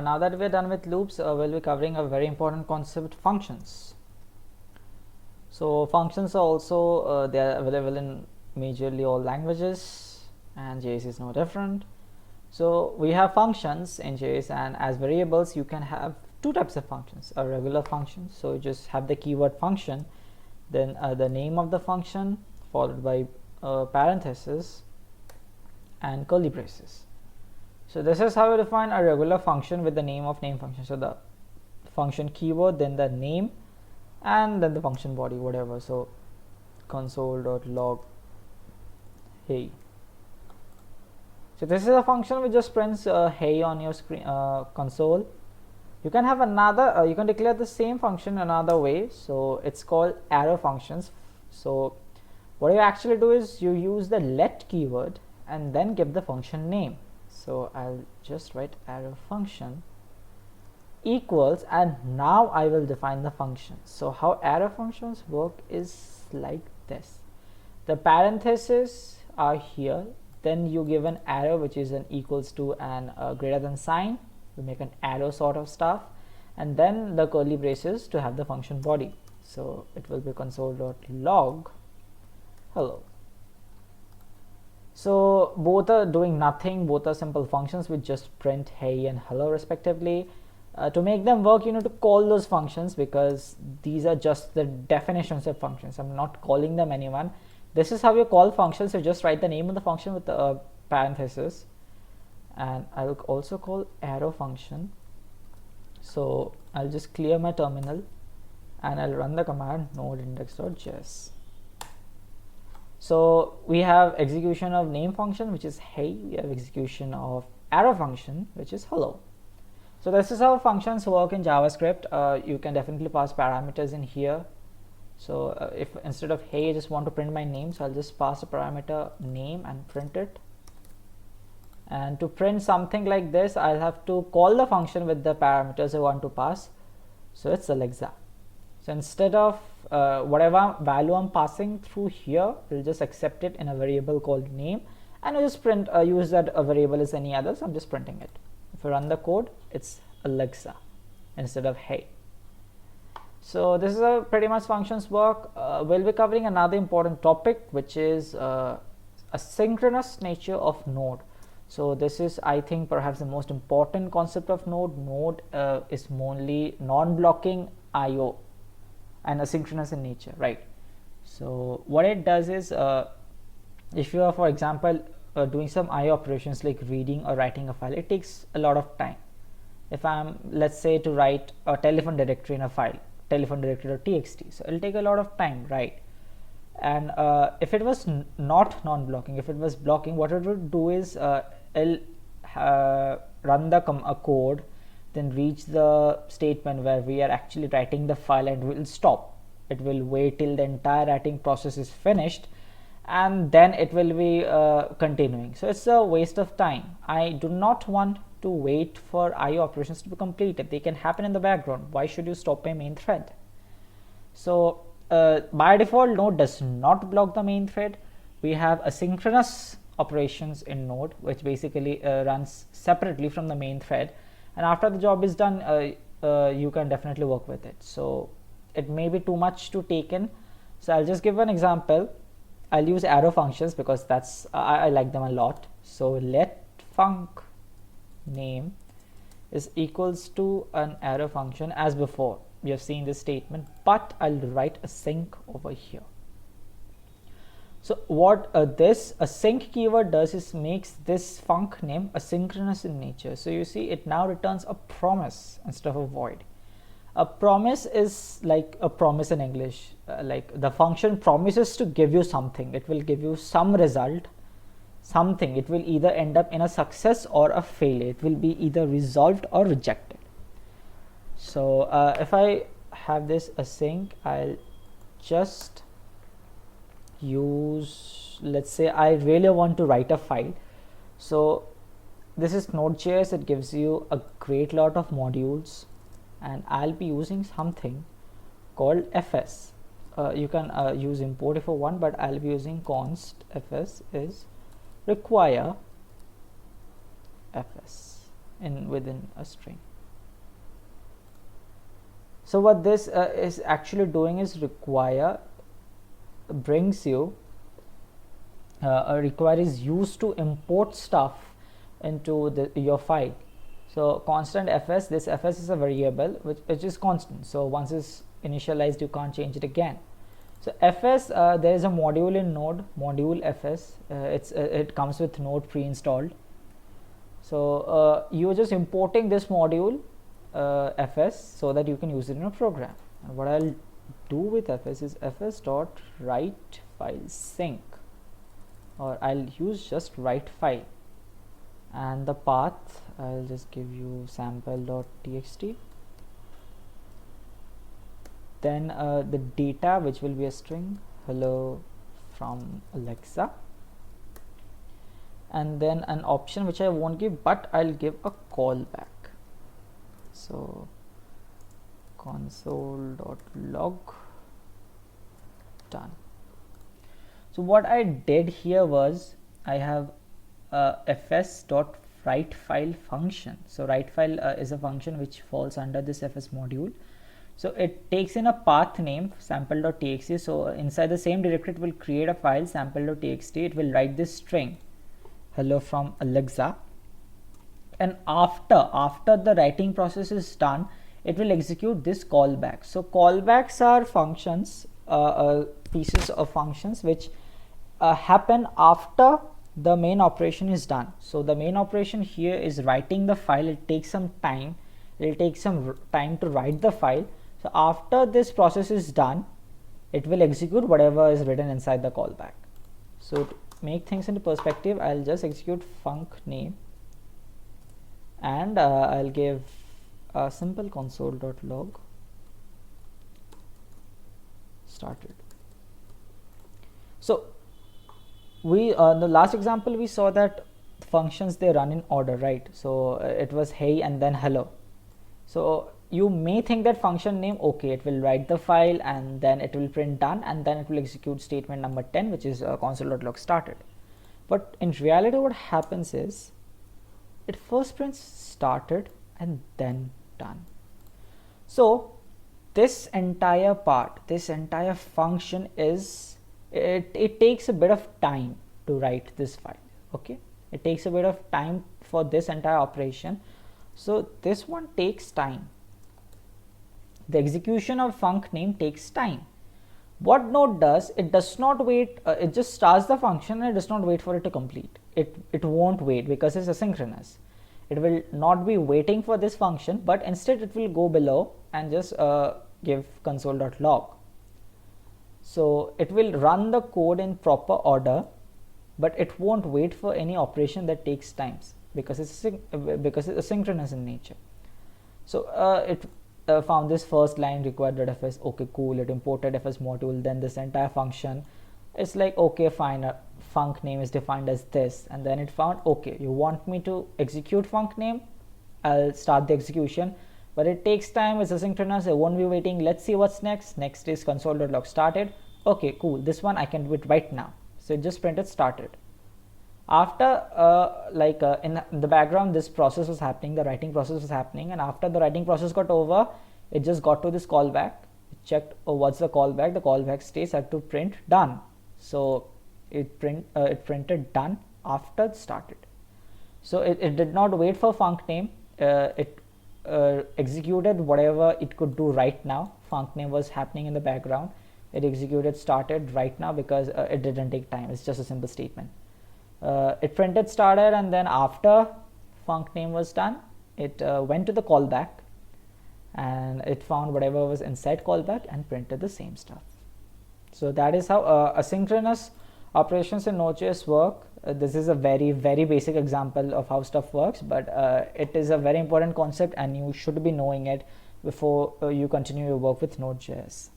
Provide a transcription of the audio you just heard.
now that we're done with loops, we'll be covering a very important concept, functions. So functions are also they are available in majorly all languages, and JS is no different. So we have functions in JS, and as variables you can have two types of functions. A regular function, so you just have the keyword function, then the name of the function followed by parenthesis and curly braces. So this is how you define a regular function with the name of name function. So the function keyword, then the name, and then the function body, whatever. So console.log hey. So this is a function which just prints hey on your screen console. You can have another you can declare the same function another way, so it's called arrow functions. So what you actually do is you use the let keyword and then give the function name. So I'll just write arrow function equals, and now I will define the function. So how arrow functions work is like this: the parentheses are here, then you give an arrow which is an equals to and greater than sign, we make an arrow sort of stuff, and then the curly braces to have the function body. So it will be console.log hello. So both are doing nothing, both are simple functions which just print hey and hello respectively. To make them work, you need to call those functions, because these are just the definitions of functions. I'm not calling them anyone. This is how you call functions. So just write the name of the function with the parenthesis, and I'll also call arrow function. So I'll just clear my terminal and I'll run the command node index.js. So we have execution of name function, which is hey. We have execution of arrow function, which is hello. So this is how functions work in JavaScript. You can definitely pass parameters in here. So if instead of hey I just want to print my name, so I'll just pass a parameter name and print it. And to print something like this, I'll have to call the function with the parameters I want to pass. So it's Alexa. So instead of whatever value I'm passing through here, we'll just accept it in a variable called name, and we'll just print use that variable as any other. So I'm just printing it. If I run the code, it's Alexa instead of hey. So this is how pretty much functions work. We'll be covering another important topic, which is asynchronous nature of Node. So this is, I think, perhaps the most important concept of Node. Node is mainly non-blocking IO and asynchronous in nature, right? So what it does is, if you are, for example, doing some IO operations like reading or writing a file, it takes a lot of time. If I'm, let's say, to write a telephone directory in a file, telephone directory.txt, so it'll take a lot of time, right? And if it was not non-blocking, if it was blocking, what it would do is it'll run the code, then reach the statement where we are actually writing the file, and will stop. It will wait till the entire writing process is finished, and then it will be continuing. So it's a waste of time. I do not want to wait for IO operations to be completed. They can happen in the background. Why should you stop a main thread? So by default, Node does not block the main thread. We have asynchronous operations in Node, which basically runs separately from the main thread, and after the job is done, you can definitely work with it. So it may be too much to take in, so I'll just give an example. I'll use arrow functions because that's I like them a lot. So let func name is equals to an arrow function as before. We have seen this statement, but I'll write async over here. So what this async keyword does is makes this func name asynchronous in nature. So you see, it now returns a promise instead of a void. A promise is like a promise in English. Like the function promises to give you something. It will give you some result, something. It will either end up in a success or a failure. It will be either resolved or rejected. So if I have this async, I'll just use, let's say I really want to write a file. So this is Node.js. It gives you a great lot of modules, and I'll be using something called fs. You can use import if you want, but I'll be using const fs is require fs in within a string. So what this is actually doing is brings you requires used to import stuff into your file. So constant fs, this fs is a variable which is constant, so once it's initialized you can't change it again. So fs, there is a module in Node, module fs, it comes with Node pre-installed. So you're just importing this module fs so that you can use it in a program. And what I'll do with fs is fs dot write file sync, or I'll use just write file, and the path I'll just give you sample.txt. Then the data, which will be a string, hello from Alexa, and then an option which I won't give, but I'll give a callback. So console.log, done. So what I did here was I have fs.writeFile function. So writefile is a function which falls under this fs module. So it takes in a path name sample.txt. So inside the same directory it will create a file sample.txt. It will write this string hello from Alexa, and after the writing process is done, it will execute this callback. So callbacks are functions, pieces of functions which happen after the main operation is done. So the main operation here is writing the file. It takes some time. It will take some time to write the file. So after this process is done, it will execute whatever is written inside the callback. So to make things into perspective, I'll just execute func name, and I'll give a simple console.log started. So we in the last example we saw that functions, they run in order, right? So it was hey and then hello. So you may think that function name, okay, it will write the file and then it will print done, and then it will execute statement number 10, which is console.log started. But in reality what happens is it first prints started and then done. So this entire part, this entire function is, it takes a bit of time to write this file. Okay, it takes a bit of time for this entire operation. So this one takes time. The execution of func name takes time. What Node does, it does not wait, it just starts the function and it does not wait for it to complete. It won't wait because it's asynchronous. It will not be waiting for this function, but instead it will go below and just give console.log. So it will run the code in proper order, but it won't wait for any operation that takes times because it's asynchronous in nature. So it found this first line required.fs. Okay, cool. It imported fs module. Then this entire function, it's like, okay, fine. Func name is defined as this, and then it found, okay, you want me to execute func name, I'll start the execution, but it takes time, it's asynchronous, I won't be waiting. Let's see what's next. Next is console.log started. Okay, cool, this one I can do it right now. So it just printed started. After in the background this process was happening, the writing process was happening, and after the writing process got over, it just got to this callback. It checked, oh, what's the callback? The callback states have to print done. So it printed done after started. So it did not wait for func name. It executed whatever it could do right now. Func name was happening in the background. It executed started right now because it didn't take time. It's just a simple statement. It printed started, and then after func name was done, it went to the callback and it found whatever was inside callback and printed the same stuff. So that is how asynchronous operations in Node.js work. This is a very basic example of how stuff works, but it is a very important concept and you should be knowing it before you continue your work with Node.js.